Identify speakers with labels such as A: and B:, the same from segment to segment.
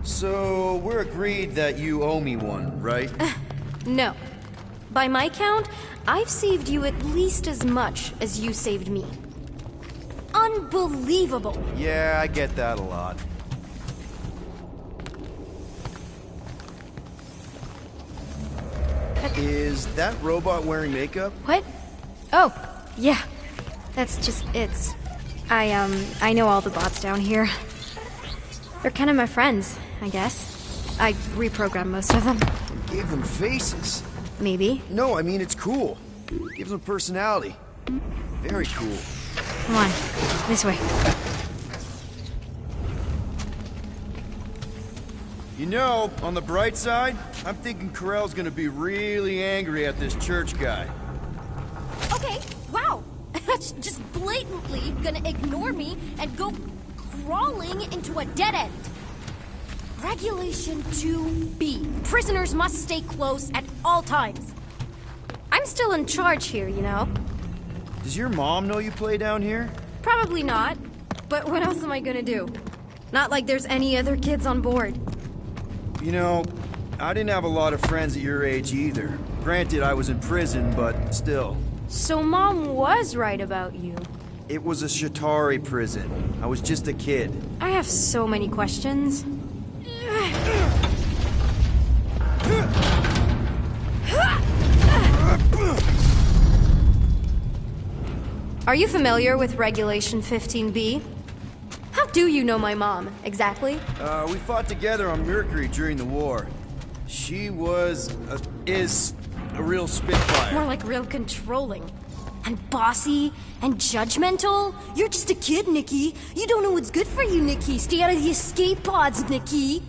A: So, we're agreed that you owe me one, right?
B: No. By my count, I've saved you at least as much as you saved me. Unbelievable!
A: Yeah, I get that a lot. Is that robot wearing makeup?
B: What? Oh, yeah. That's just it's. I know all the bots down here. They're kind of my friends, I guess. I reprogrammed most of them.
A: You gave them faces.
B: Maybe.
A: No, I mean, it's cool. Gives them personality. Very cool.
B: Come on, this way.
A: You know, on the bright side, I'm thinking Corell's gonna be really angry at this church guy.
C: Okay, wow. That's just blatantly gonna ignore me and go crawling into a dead end. Regulation 2B. Prisoners must stay close at all times.
B: I'm still in charge here, you know?
A: Does your mom know you play down here?
B: Probably not. But what else am I gonna do? Not like there's any other kids on board.
A: You know, I didn't have a lot of friends at your age either. Granted, I was in prison, but still.
B: So Mom was right about you.
A: It was a Shatari prison. I was just a kid.
B: I have so many questions. Are you familiar with Regulation 15B? How do you know my mom, exactly?
A: We fought together on Mercury during the war. She is a real spitfire.
C: More like real controlling. And bossy and judgmental. You're just a kid, Nikki. You don't know what's good for you, Nikki. Stay out of the escape pods, Nikki.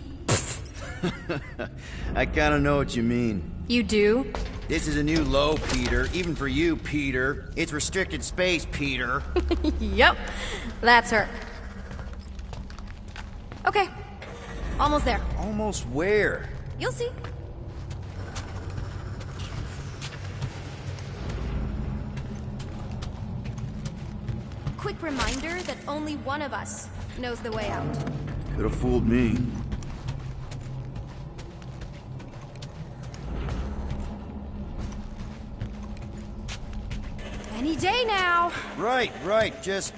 A: I kinda know what you mean.
B: You do?
A: This is a new low, Peter. Even for you, Peter. It's restricted space, Peter.
B: Yep, that's her. Okay, almost there.
A: Almost where?
B: You'll see. Quick reminder that only one of us knows the way out.
A: Could have fooled me.
C: Any day now.
A: Right. Just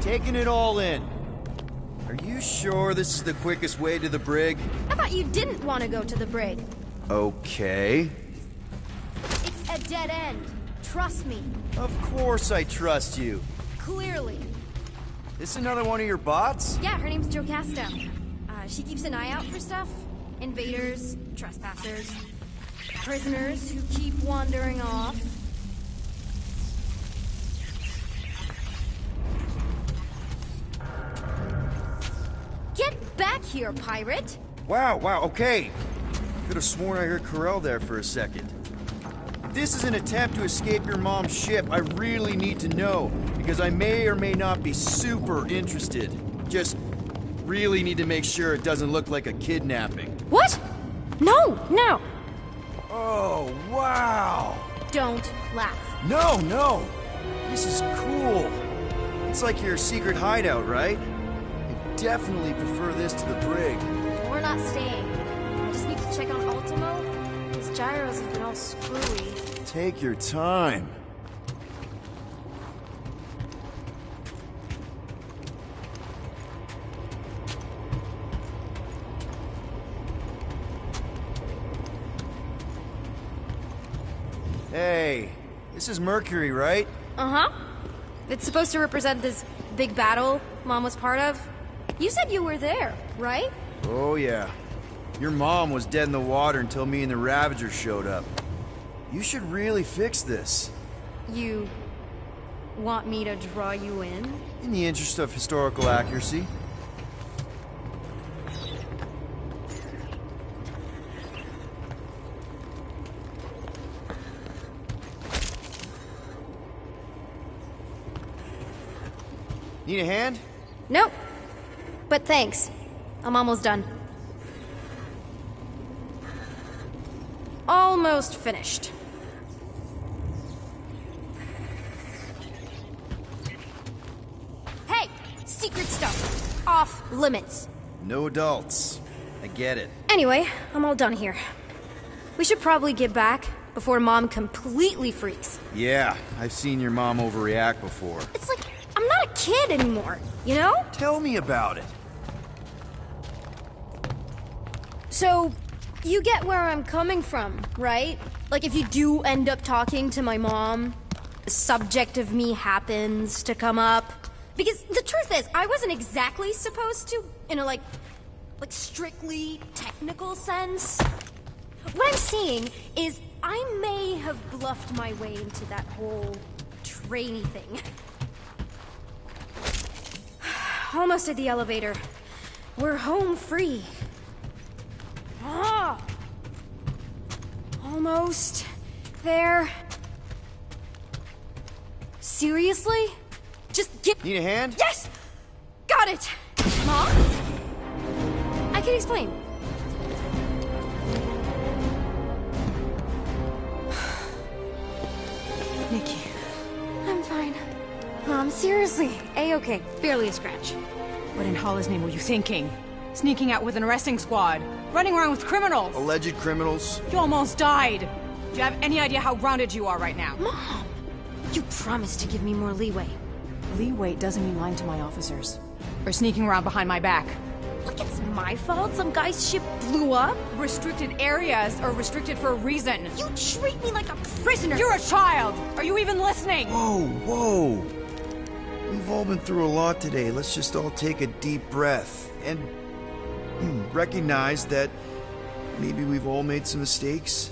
A: taking it all in. Are you sure this is the quickest way to the brig?
C: I thought you didn't want to go to the brig.
A: Okay.
C: It's a dead end. Trust me.
A: Of course I trust you.
C: Clearly.
A: This another one of your bots?
C: Yeah, her name's Jocasta. She keeps an eye out for stuff. Invaders, trespassers, prisoners who keep wandering off. Get back here, pirate!
A: Wow, okay. Could have sworn I heard Corell there for a second. If this is an attempt to escape your mom's ship, I really need to know, because I may or may not be super interested. Just really need to make sure it doesn't look like a kidnapping.
B: What? No!
A: Oh, wow!
C: Don't laugh.
A: No! This is cool. It's like your secret hideout, right? I definitely prefer this to the brig.
C: We're not staying. I just need to check on Ultimo. His gyros have been all screwy.
A: Take your time. Hey, this is Mercury, right?
B: Uh-huh. It's supposed to represent this big battle Mom was part of. You said you were there, right?
A: Oh, yeah. Your mom was dead in the water until me and the Ravagers showed up. You should really fix this.
B: You want me to draw you in?
A: In the interest of historical accuracy. Need a hand?
B: Nope. But thanks. I'm almost done. Almost finished.
C: Hey! Secret stuff. Off limits.
A: No adults. I get it.
B: Anyway, I'm all done here. We should probably get back before Mom completely freaks.
A: Yeah, I've seen your mom overreact before.
B: It's like, I'm not a kid anymore, you know?
A: Tell me about it.
B: So, you get where I'm coming from, right? Like, if you do end up talking to my mom, the subject of me happens to come up. Because the truth is, I wasn't exactly supposed to, in a, like strictly technical sense. What I'm saying is, I may have bluffed my way into that whole trainee thing. Almost at the elevator. We're home free. Ah! Almost there. Seriously? Just get...
A: Need a hand?
B: Yes! Got it! Mom? I can explain.
C: Nikki.
B: I'm fine. Mom, seriously. A-okay. Barely a scratch.
C: What in Hollis' name were you thinking? Sneaking out with an arresting squad? Running around with criminals?
A: Alleged criminals?
C: You almost died! Do you have any idea how grounded you are right now?
B: Mom! You promised to give me more leeway.
C: Leeway doesn't mean lying to my officers. Or sneaking around behind my back.
B: Like it's my fault some guy's ship blew up?
C: Restricted areas are restricted for a reason.
B: You treat me like a prisoner!
C: You're a child! Are you even listening?
A: Whoa. We've all been through a lot today. Let's just all take a deep breath and recognize that maybe we've all made some mistakes.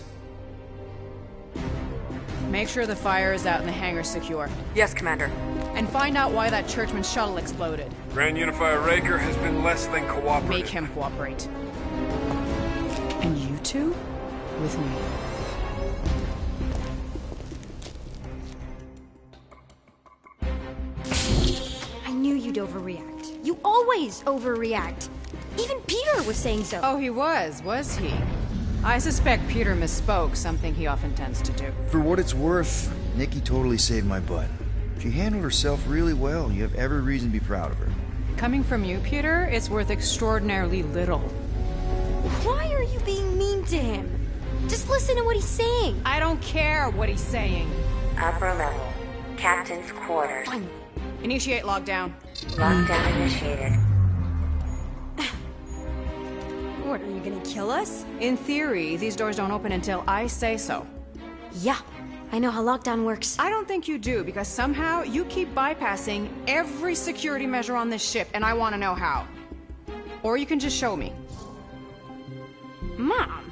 C: Make sure the fire is out and the hangar's secure.
D: Yes, Commander.
C: And find out why that churchman's shuttle exploded.
E: Grand Unifier Raker has been less than cooperative.
C: Make him cooperate. And you two? With me.
B: I knew you'd overreact. You always overreact. Even Peter was saying so.
C: Oh, he was he? I suspect Peter misspoke, something he often tends to do.
A: For what it's worth, Nikki totally saved my butt. She handled herself really well. You have every reason to be proud of her.
C: Coming from you, Peter, it's worth extraordinarily little.
B: Why are you being mean to him? Just listen to what he's saying.
C: I don't care what he's saying.
D: Upper level. Captain's quarters.
B: Fine.
C: Initiate lockdown.
D: Lockdown initiated.
B: What, are you gonna kill us?
C: In theory, these doors don't open until I say so.
B: Yeah, I know how lockdown works.
C: I don't think you do, because somehow you keep bypassing every security measure on this ship, and I want to know how. Or you can just show me.
B: Mom!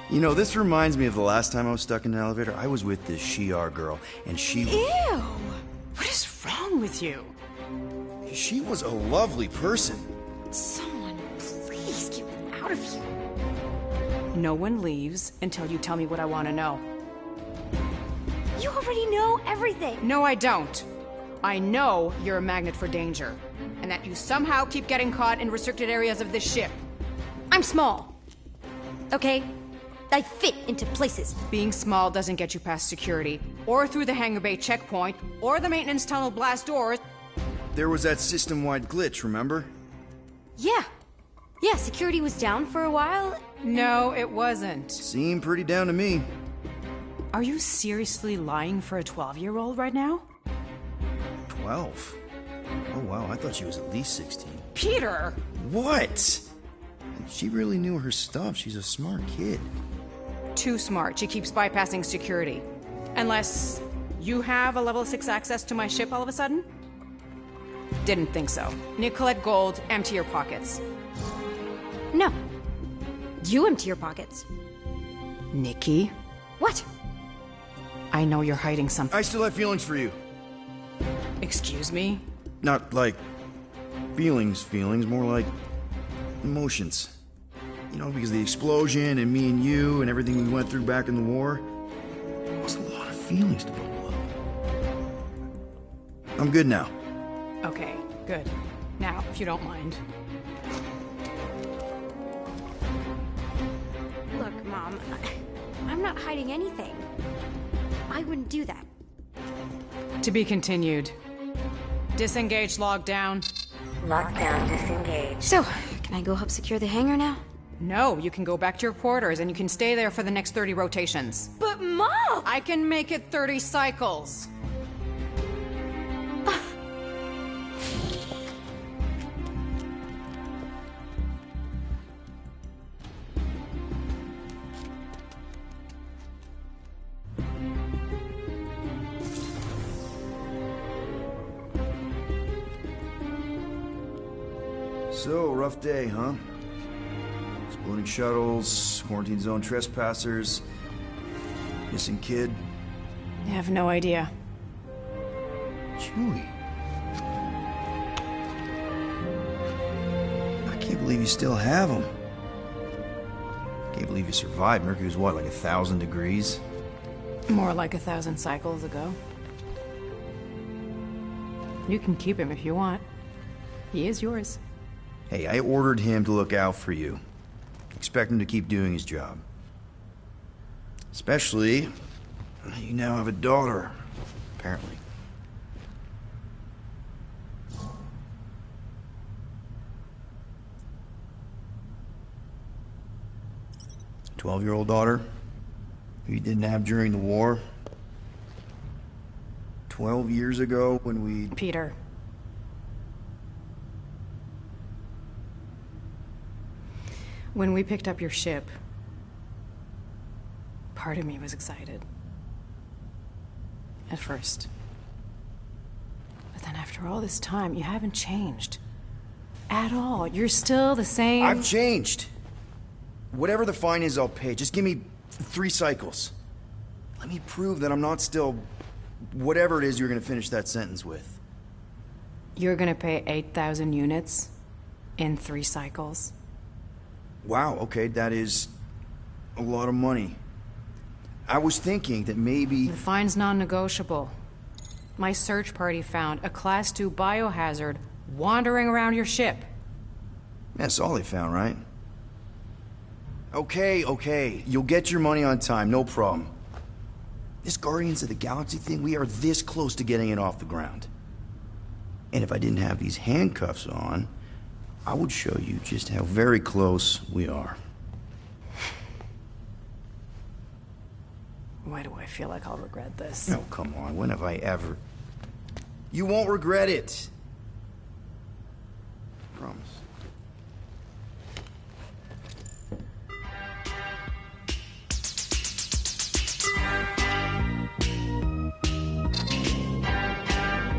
A: You know, this reminds me of the last time I was stuck in an elevator. I was with this Shi'ar girl, and she...
C: Ew! What is wrong with you?
A: She was a lovely person.
B: Someone, please get me out of here.
C: No one leaves until you tell me what I want to know.
B: You already know everything.
C: No, I don't. I know you're a magnet for danger, and that you somehow keep getting caught in restricted areas of this ship.
B: I'm small. Okay? I fit into places.
C: Being small doesn't get you past security, or through the hangar bay checkpoint, or the maintenance tunnel blast doors.
A: There was that system-wide glitch, remember?
B: Yeah. Yeah, security was down for a while.
C: No, it wasn't.
A: Seemed pretty down to me.
C: Are you seriously lying for a 12-year-old right now?
A: 12? Oh wow, I thought she was at least 16.
C: Peter!
A: What? She really knew her stuff. She's a smart kid.
C: Too smart. She keeps bypassing security. Unless you have a level 6 access to my ship all of a sudden? Didn't think so. Nicolette Gold, empty your pockets.
B: No. You empty your pockets.
C: Nikki?
B: What?
C: I know you're hiding something.
A: I still have feelings for you.
C: Excuse me?
A: Not like feelings, more like emotions. You know, because the explosion and me and you and everything we went through back in the war, it was a lot of feelings to bubble up. I'm good now.
C: Okay, good. Now, if you don't mind.
B: Look, Mom, I'm not hiding anything. I wouldn't do that.
C: To be continued. Disengage lockdown.
D: Lockdown disengaged.
B: So, can I go help secure the hangar now?
C: No, you can go back to your quarters and you can stay there for the next 30 rotations.
B: But Mom!
C: I can make it 30 cycles.
A: So, rough day, huh? Exploding shuttles, quarantine zone trespassers, missing kid.
C: I have no idea.
A: Chewie. I can't believe you still have him. Can't believe you survived. Mercury's what, like 1,000 degrees?
C: More like 1,000 cycles ago. You can keep him if you want. He is yours.
A: Hey, I ordered him to look out for you. Expect him to keep doing his job. Especially, you now have a daughter, apparently. A 12-year-old daughter who you didn't have during the war. 12 years ago when we...
C: Peter. When we picked up your ship, part of me was excited. At first. But then after all this time, you haven't changed. At all. You're still the same...
A: I've changed. Whatever the fine is, I'll pay. Just give me 3 cycles. Let me prove that I'm not still... whatever it is you're gonna finish that sentence with.
C: You're gonna pay 8,000 units in 3 cycles?
A: Wow, okay, that is a lot of money. I was thinking that maybe...
C: The fine's non-negotiable. My search party found a Class 2 biohazard wandering around your ship.
A: That's all they found, right? Okay, you'll get your money on time, no problem. This Guardians of the Galaxy thing, we are this close to getting it off the ground. And if I didn't have these handcuffs on, I would show you just how very close we are.
C: Why do I feel like I'll regret this?
A: Oh, come on, when have I ever... You won't regret it. Promise.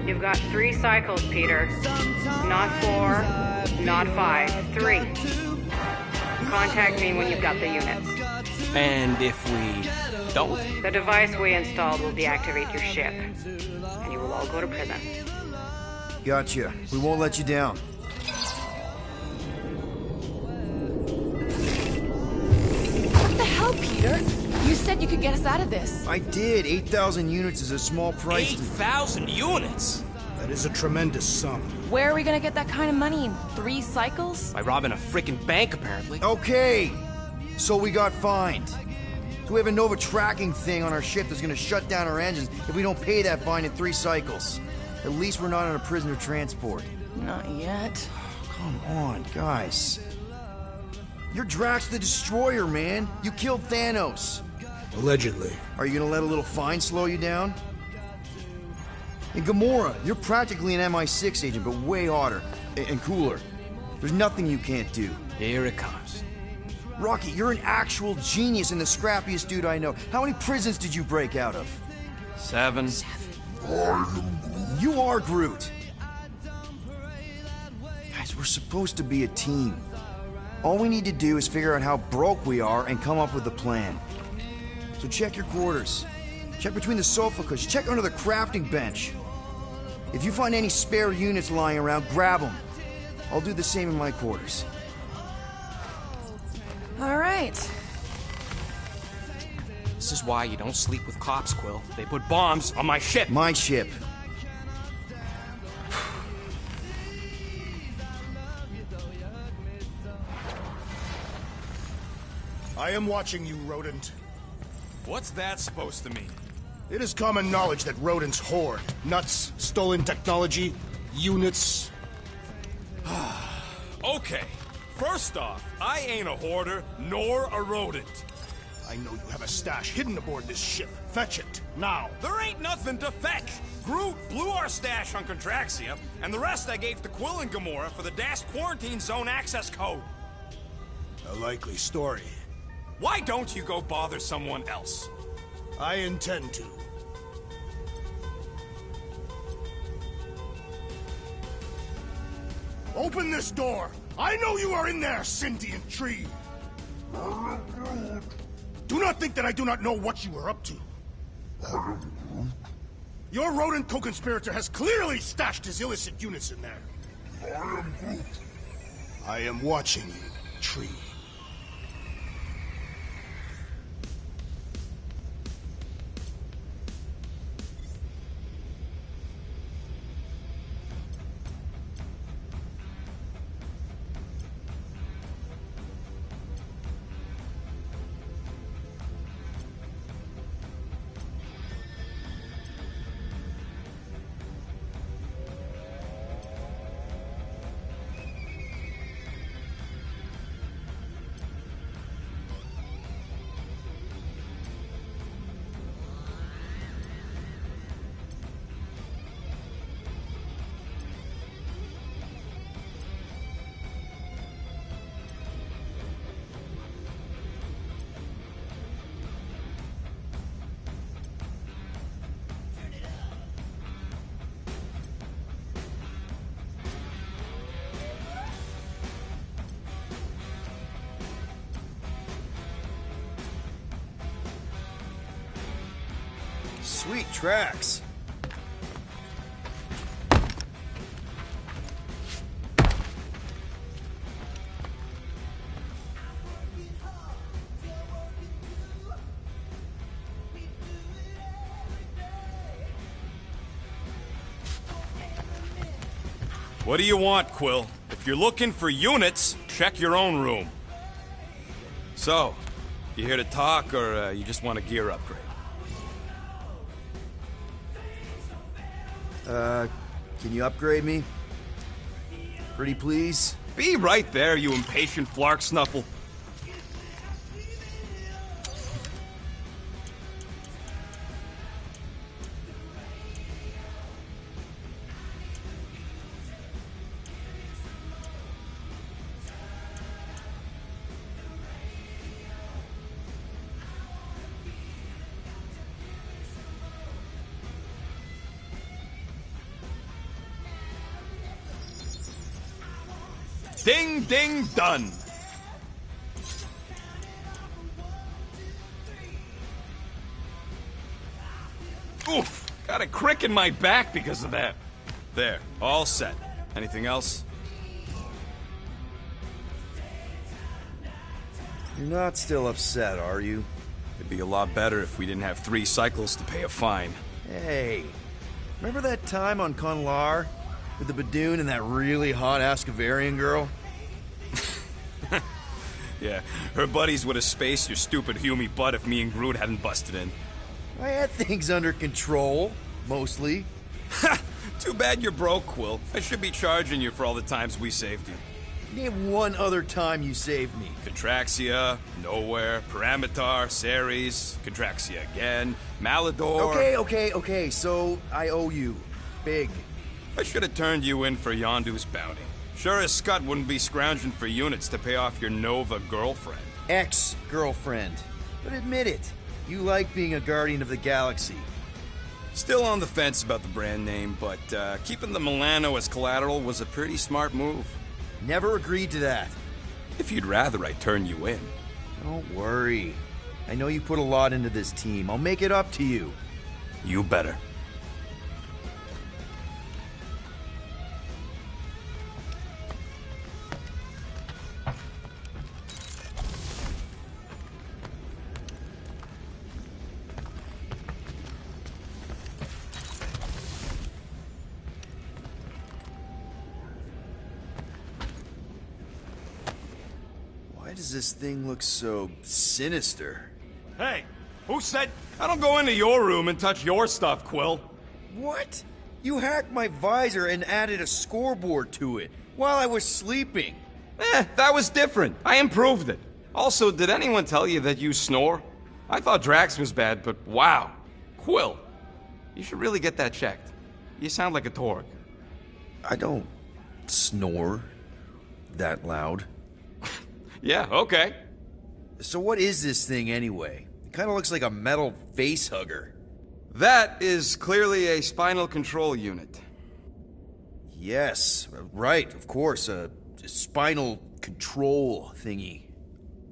C: You've got 3 cycles, Peter. Not 4, not 5, 3. Contact me when you've got the units.
F: And if we don't?
C: The device we installed will deactivate your ship, and you will all go to prison.
A: Gotcha. We won't let you down.
G: What the hell, Peter? You said you could get us out of this.
A: I did. 8,000 units is a small price.
F: 8,000 units?
H: That is a tremendous sum.
G: Where are we gonna get that kind of money in 3 cycles?
F: By robbing a freaking bank, apparently.
A: Okay, so we got fined. So we have a Nova tracking thing on our ship that's gonna shut down our engines if we don't pay that fine in 3 cycles. At least we're not on a prisoner transport.
G: Not yet.
A: Come on, guys. You're Drax the Destroyer, man. You killed Thanos.
H: Allegedly.
A: Are you gonna let a little fine slow you down? And Gamora, you're practically an MI6 agent, but way hotter and cooler. There's nothing you can't do.
F: Here it comes.
A: Rocky, you're an actual genius and the scrappiest dude I know. How many prisons did you break out of?
F: 7.
A: You are Groot. Guys, we're supposed to be a team. All we need to do is figure out how broke we are and come up with a plan. So check your quarters. Check between the sofa cushions. Check under the crafting bench. If you find any spare units lying around, grab them. I'll do the same in my quarters.
G: All right.
F: This is why you don't sleep with cops, Quill. They put bombs on my ship.
A: My ship.
H: I am watching you, rodent.
E: What's that supposed to mean?
H: It is common knowledge that rodents hoard nuts, stolen technology, units.
E: Okay. First off, I ain't a hoarder, nor a rodent.
H: I know you have a stash hidden aboard this ship. Fetch it, now.
E: There ain't nothing to fetch. Groot blew our stash on Contraxia, and the rest I gave to Quill and Gamora for the dash quarantine zone access code.
H: A likely story.
E: Why don't you go bother someone else?
H: I intend to. Open this door! I know you are in there, sentient tree! Do not think that I do not know what you are up to. Your rodent co-conspirator has clearly stashed his illicit units in there. I am watching you, tree.
A: Sweet tracks.
E: What do you want, Quill? If you're looking for units, check your own room. So, you here to talk, or you just want a gear upgrade?
A: Can you upgrade me? Pretty please?
E: Be right there, you impatient flark snuffle. Ding, ding, done. Oof, got a crick in my back because of that. There, all set. Anything else?
A: You're not still upset, are you?
E: It'd be a lot better if we didn't have 3 cycles to pay a fine.
A: Hey, remember that time on Conlar? With the Badoon and that really hot Ascavarian girl?
E: Yeah, her buddies would have spaced your stupid Hume butt if me and Groot hadn't busted in.
A: I had things under control, mostly.
E: Ha! Too bad you're broke, Quill. I should be charging you for all the times we saved you.
A: Name one other time you saved me.
E: Contraxia, Nowhere, Paramitar, Ceres, Contraxia again, Malador...
A: Okay, so I owe you. Big.
E: I should have turned you in for Yondu's bounty. Sure as Scott wouldn't be scrounging for units to pay off your Nova girlfriend.
A: Ex-girlfriend. But admit it, you like being a Guardian of the Galaxy.
E: Still on the fence about the brand name, but keeping the Milano as collateral was a pretty smart move.
A: Never agreed to that.
E: If you'd rather I turn you in.
A: Don't worry. I know you put a lot into this team. I'll make it up to you.
E: You better.
A: Why does this thing look so sinister?
E: Hey, who said... I don't go into your room and touch your stuff, Quill.
A: What? You hacked my visor and added a scoreboard to it while I was sleeping.
E: That was different. I improved it. Also, did anyone tell you that you snore? I thought Drax was bad, but wow. Quill, you should really get that checked. You sound like a Torg.
A: I don't snore that loud.
E: Yeah, okay.
A: So what is this thing anyway? It kind of looks like a metal face hugger.
E: That is clearly a spinal control unit.
A: Yes, right, of course, a spinal control thingy.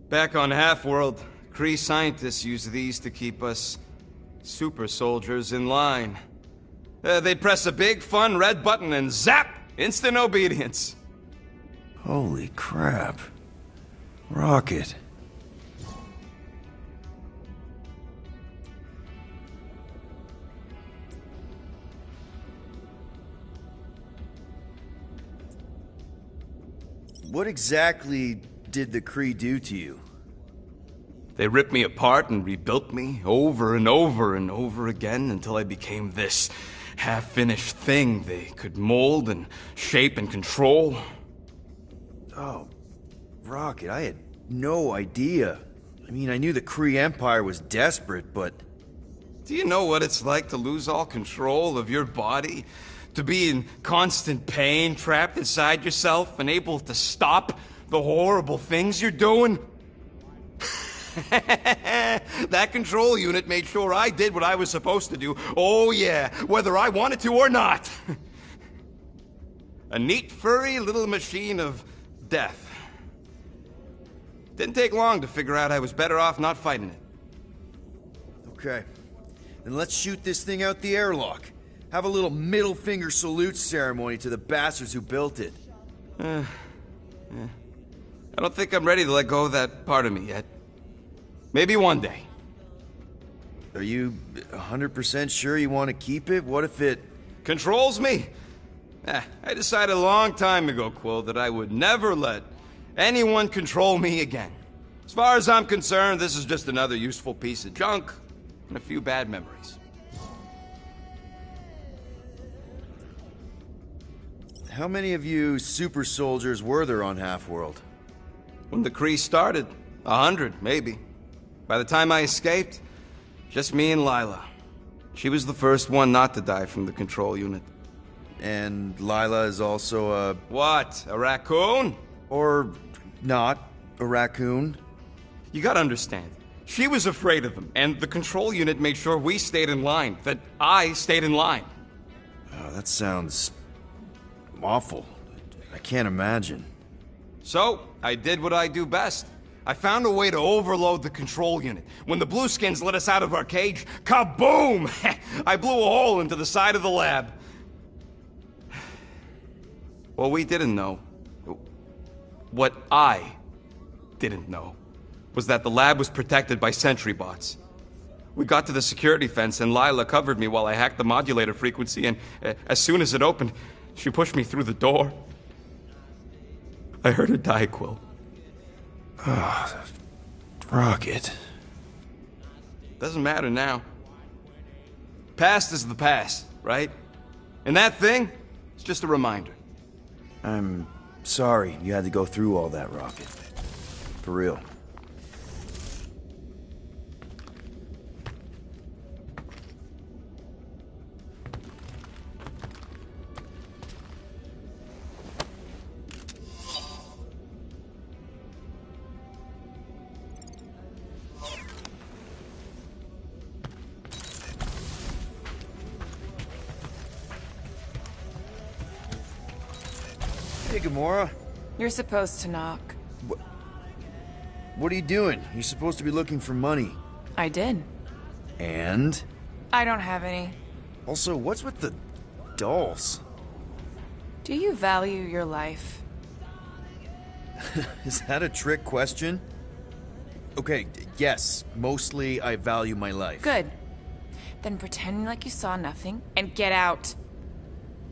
E: Back on Half-World, Kree scientists use these to keep us super soldiers in line. They'd press a big, fun red button and zap! Instant obedience.
A: Holy crap. Rocket. What exactly did the Kree do to you?
E: They ripped me apart and rebuilt me over and over and over again until I became this half-finished thing they could mold and shape and control.
A: Oh, Rocket, I had no idea. I mean, I knew the Kree Empire was desperate, but...
E: Do you know what it's like to lose all control of your body? To be in constant pain, trapped inside yourself, unable to stop the horrible things you're doing? That control unit made sure I did what I was supposed to do. Oh yeah, whether I wanted to or not. A neat, furry little machine of death. Didn't take long to figure out I was better off not fighting it.
A: Okay, then let's shoot this thing out the airlock. Have a little middle finger salute ceremony to the bastards who built it.
E: Yeah. I don't think I'm ready to let go of that part of me yet. Maybe one day.
A: Are you 100% sure you want to keep it? What if it...
E: Controls me? I decided a long time ago, Quill, that I would never let anyone control me again. As far as I'm concerned, this is just another useful piece of junk and a few bad memories.
A: How many of you super soldiers were there on Half-World?
E: When the Kree started, 100, maybe. By the time I escaped, just me and Lila. She was the first one not to die from the control unit.
A: And Lila is also a...
E: What? A raccoon?
A: Or not a raccoon?
E: You gotta understand. She was afraid of them, and the control unit made sure we stayed in line, that I stayed in line.
A: Oh, that sounds... awful. I can't imagine.
E: So, I did what I do best. I found a way to overload the control unit. When the Blueskins let us out of our cage, kaboom! I blew a hole into the side of the lab. What we didn't know, what I didn't know, was that the lab was protected by sentry bots. We got to the security fence and Lila covered me while I hacked the modulator frequency, and as soon as it opened, she pushed me through the door. I heard her die, Quill.
A: Oh, Rocket.
E: Doesn't matter now. Past is the past, right? And that thing, it's just a reminder.
A: I'm sorry you had to go through all that, Rocket. For real. Hey, Gamora.
G: You're supposed to knock.
A: What are you doing? You're supposed to be looking for money.
G: I did.
A: And?
G: I don't have any.
A: Also, what's with the dolls?
G: Do you value your life?
A: Is that a trick question? Okay, yes. Mostly, I value my life.
G: Good. Then pretend like you saw nothing and get out.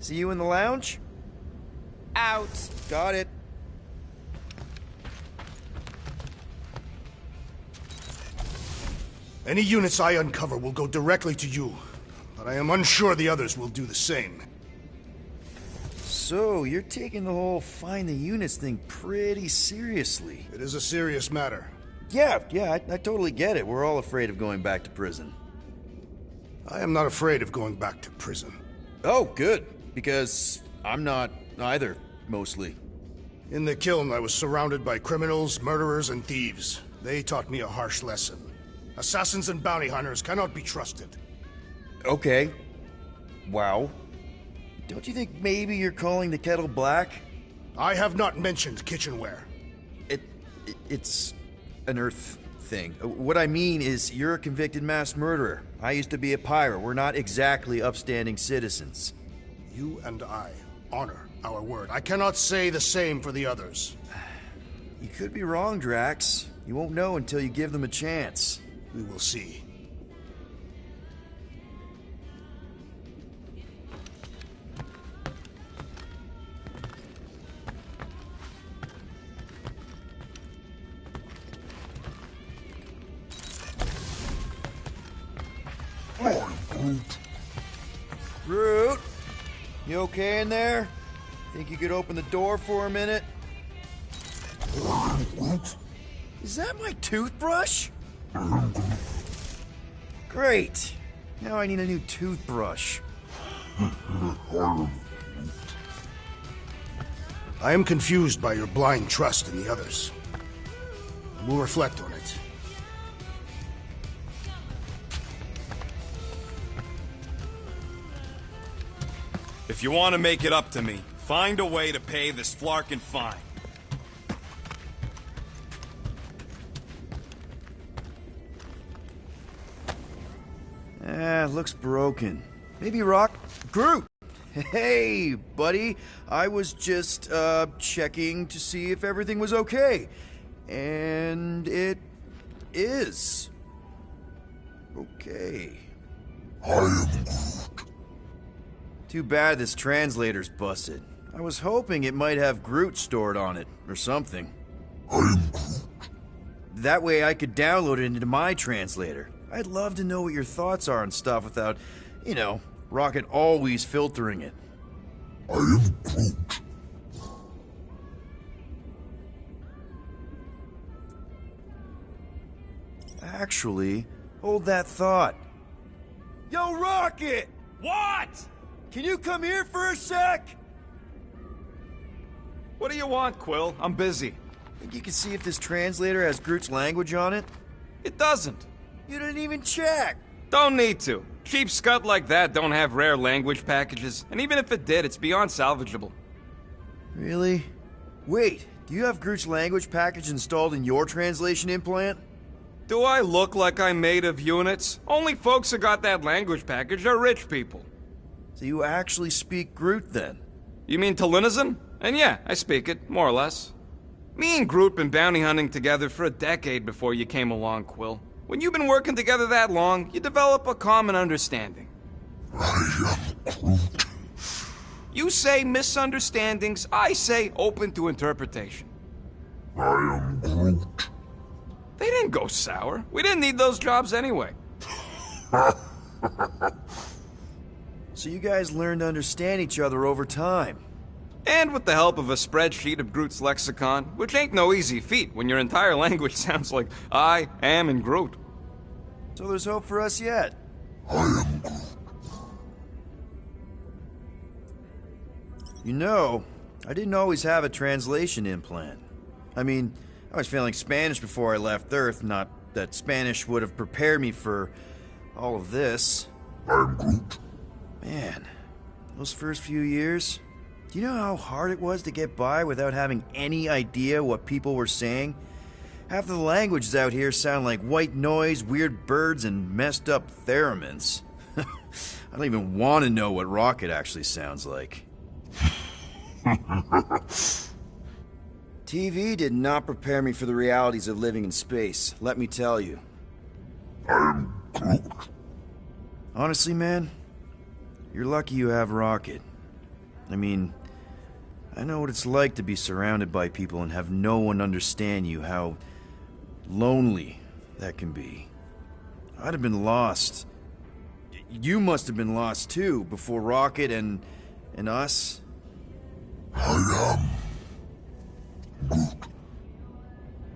A: See you in the lounge?
G: Out.
A: Got it.
H: Any units I uncover will go directly to you, but I am unsure the others will do the same.
A: So, you're taking the whole find the units thing pretty seriously.
H: It is a serious matter.
A: Yeah, I totally get it. We're all afraid of going back to prison.
H: I am not afraid of going back to prison.
A: Oh, good. Because I'm not either, mostly.
H: In the kiln, I was surrounded by criminals, murderers, and thieves. They taught me a harsh lesson. Assassins and bounty hunters cannot be trusted.
A: Okay. Wow. Don't you think maybe you're calling the kettle black?
H: I have not mentioned kitchenware.
A: It's an Earth thing. What I mean is, you're a convicted mass murderer. I used to be a pirate. We're not exactly upstanding citizens.
H: You and I honor our word. I cannot say the same for the others.
A: You could be wrong, Drax. You won't know until you give them a chance.
H: We will see.
A: Groot, you okay in there? Think you could open the door for a minute? Is that my toothbrush? Great. Now I need a new toothbrush.
H: I am confused by your blind trust in the others. I will reflect on it.
E: If you want to make it up to me, find a way to pay this flarkin' fine.
A: Looks broken. Maybe Groot! Hey, buddy. I was just, checking to see if everything was okay. And it is. Okay.
I: I am Groot.
A: Too bad this translator's busted. I was hoping it might have Groot stored on it, or something.
I: I am Groot.
A: That way I could download it into my translator. I'd love to know what your thoughts are on stuff without, you know, Rocket always filtering it.
I: I am Groot.
A: Actually, hold that thought. Yo, Rocket!
E: What?
A: Can you come here for a sec?
E: What do you want, Quill? I'm busy.
A: Think you can see if this translator has Groot's language on it?
E: It doesn't.
A: You didn't even check!
E: Don't need to. Cheap scud like that don't have rare language packages, and even if it did, it's beyond salvageable.
A: Really? Wait, do you have Groot's language package installed in your translation implant?
E: Do I look like I'm made of units? Only folks who got that language package are rich people.
A: So you actually speak Groot then?
E: You mean Talinisan? And yeah, I speak it, more or less. Me and Groot been bounty hunting together for a decade before you came along, Quill. When you've been working together that long, you develop a common understanding.
I: I am Groot.
E: You say misunderstandings, I say open to interpretation.
I: I am Groot.
E: They didn't go sour. We didn't need those jobs anyway.
A: So you guys learned to understand each other over time.
E: And with the help of a spreadsheet of Groot's lexicon, which ain't no easy feat when your entire language sounds like I am in Groot.
A: So there's hope for us yet.
I: I am Groot.
A: You know, I didn't always have a translation implant. I mean, I was failing Spanish before I left Earth, not that Spanish would have prepared me for all of this.
I: I am Groot.
A: Man, those first few years, do you know how hard it was to get by without having any idea what people were saying? Half of the languages out here sound like white noise, weird birds, and messed up theremins. I don't even want to know what Rocket actually sounds like. TV did not prepare me for the realities of living in space, let me tell you.
I: I am Groot.
A: Honestly, man, you're lucky you have Rocket. I mean, I know what it's like to be surrounded by people and have no one understand you, how lonely that can be. I'd have been lost. You must have been lost too, before Rocket and us.
I: I am Groot.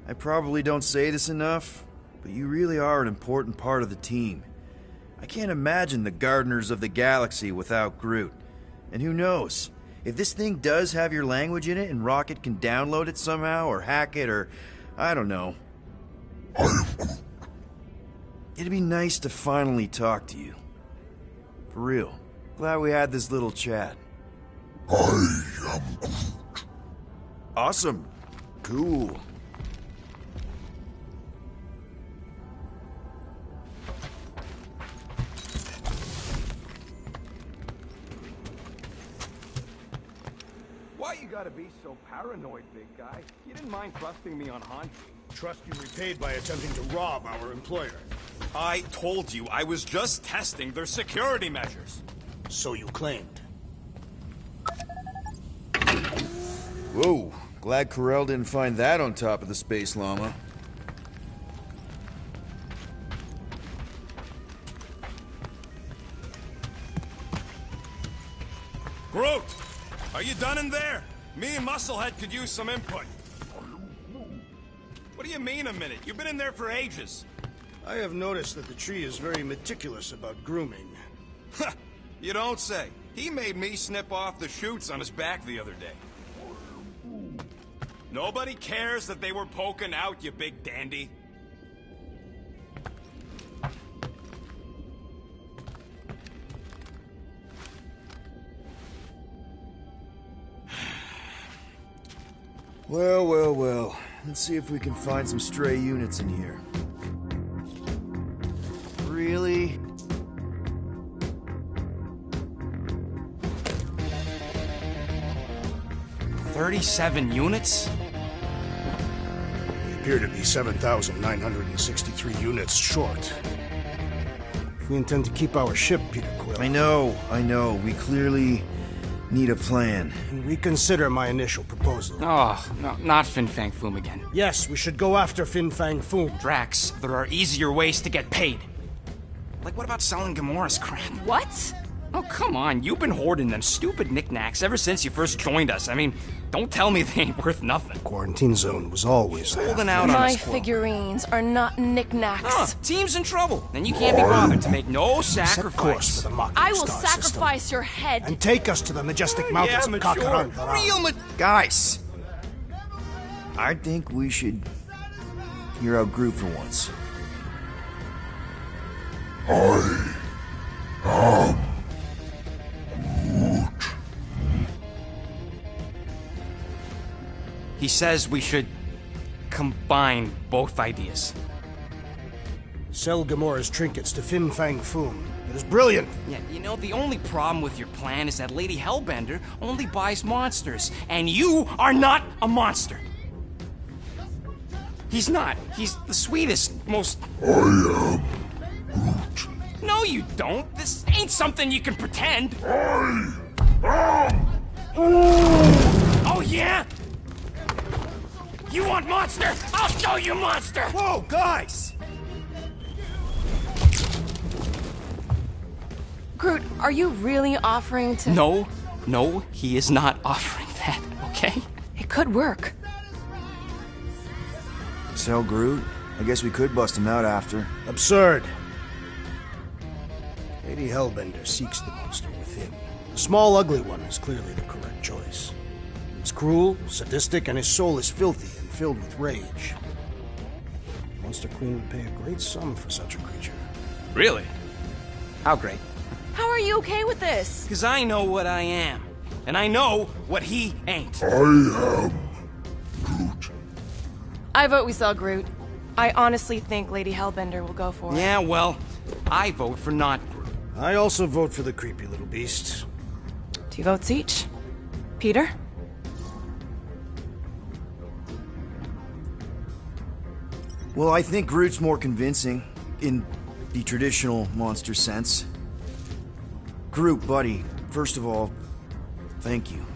A: I probably don't say this enough, but you really are an important part of the team. I can't imagine the Gardeners of the Galaxy without Groot. And who knows? If this thing does have your language in it and Rocket can download it somehow or hack it or... I don't know.
I: I am Groot.
A: It'd be nice to finally talk to you. For real. Glad we had this little chat.
I: I am Groot.
A: Awesome. Cool.
E: Why you gotta be so paranoid, big guy? You didn't mind trusting me on Han?
H: Trust you repaid by attempting to rob our employer.
F: I told you I was just testing their security measures.
H: So you claimed.
A: Whoa. Glad Corell didn't find that on top of the Space Llama.
F: Groot! Are you done in there? Me and Musclehead could use some input. What do you mean a minute? You've been in there for ages.
H: I have noticed that the tree is very meticulous about grooming.
F: You don't say. He made me snip off the shoots on his back the other day. Nobody cares that they were poking out, you big dandy.
A: Well, well, well. Let's see if we can find some stray units in here. Really?
F: $37 units?
H: We appear to be 7,963 units short. If we intend to keep our ship, Peter Quill,
A: I know. We clearly need a plan.
H: and reconsider my initial proposal.
J: Oh, no, not Fin Fang Foom again.
H: Yes, we should go after Fin Fang Foom.
J: Drax, there are easier ways to get paid. Like, what about selling Gamora's crap?
G: What?
J: Oh, come on, you've been hoarding them stupid knickknacks ever since you first joined us. I mean, don't tell me they ain't worth nothing.
H: Quarantine zone was always there.
J: Holding out on
G: My
J: us, Quill.
G: figurines are not knickknacks.
J: Team's in trouble, and you can't be bothered to make no
H: Set course
J: sacrifice.
H: for the Mocking
G: I will
H: Star
G: sacrifice
H: system,
G: your head.
H: and take us to the majestic mountains of Kakaran.
A: Guys! I think we should hear out Groot for once.
I: I am Groot.
J: He says we should combine both ideas.
H: Sell Gamora's trinkets to Fin Fang Foom. It is brilliant.
J: Yeah, you know, the only problem with your plan is that Lady Hellbender only buys monsters, and you are not a monster. He's not. He's the sweetest, most...
I: I am Groot.
J: No, you don't. This ain't something you can pretend. Oh, yeah? You want monster? I'll show you monster!
A: Whoa, guys!
G: Groot, are you really offering to...
J: No, he is not offering that, okay?
G: It could work.
A: Sell Groot? I guess we could bust him out after.
H: Absurd. Lady Hellbender seeks the monster within. The small, ugly one is clearly the correct choice. It's cruel, sadistic, and his soul is filthy and filled with rage. The Monster Queen would pay a great sum for such a creature.
J: Really? How great?
G: How are you okay with this?
J: Because I know what I am. And I know what he ain't.
I: I am Groot.
G: I vote we sell Groot. I honestly think Lady Hellbender will go for it.
J: Yeah, well, I vote for not Groot.
H: I also vote for the creepy little beast.
G: 2 votes each. Peter?
A: Well, I think Groot's more convincing, in the traditional monster sense. Groot, buddy, first of all, thank you.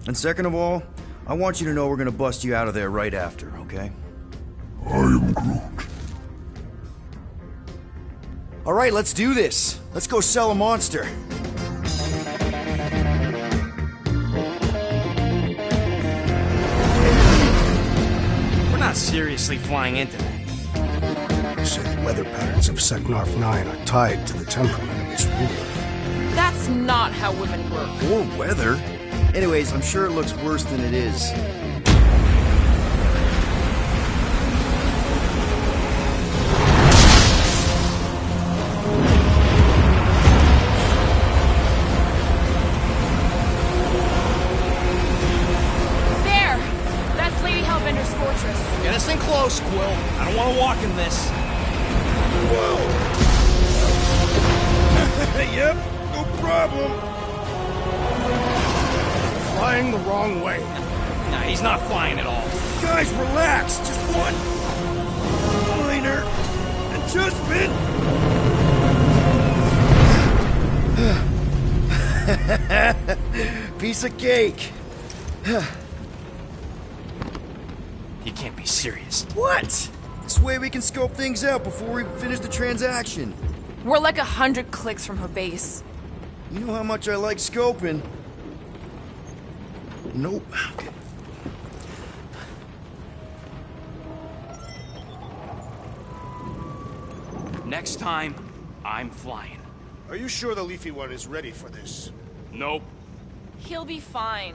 A: And second of all, I want you to know we're gonna bust you out of there right after, okay?
I: I am Groot.
A: Alright, let's do this. Let's go sell a monster.
J: seriously flying into that.
H: They say the weather patterns of Seknarf 9 are tied to the temperament of its ruler.
G: That's not how women work.
A: Or weather. Anyways, I'm sure it looks worse than it is.
G: There! That's Lady Hellbender's fortress.
J: Get us in close, Quill. I don't want to walk in this.
A: Yep, no problem.
H: Flying the wrong way.
J: Nah, he's not flying at all.
A: Guys, relax. Just one minor adjustment. Piece of cake.
J: He can't be serious.
A: What? This way we can scope things out before we finish the transaction.
G: We're like 100 clicks from her base.
A: You know how much I like scoping. Nope. Okay.
J: Next time, I'm flying.
H: Are you sure the Leafy One is ready for this?
J: Nope.
G: He'll be fine.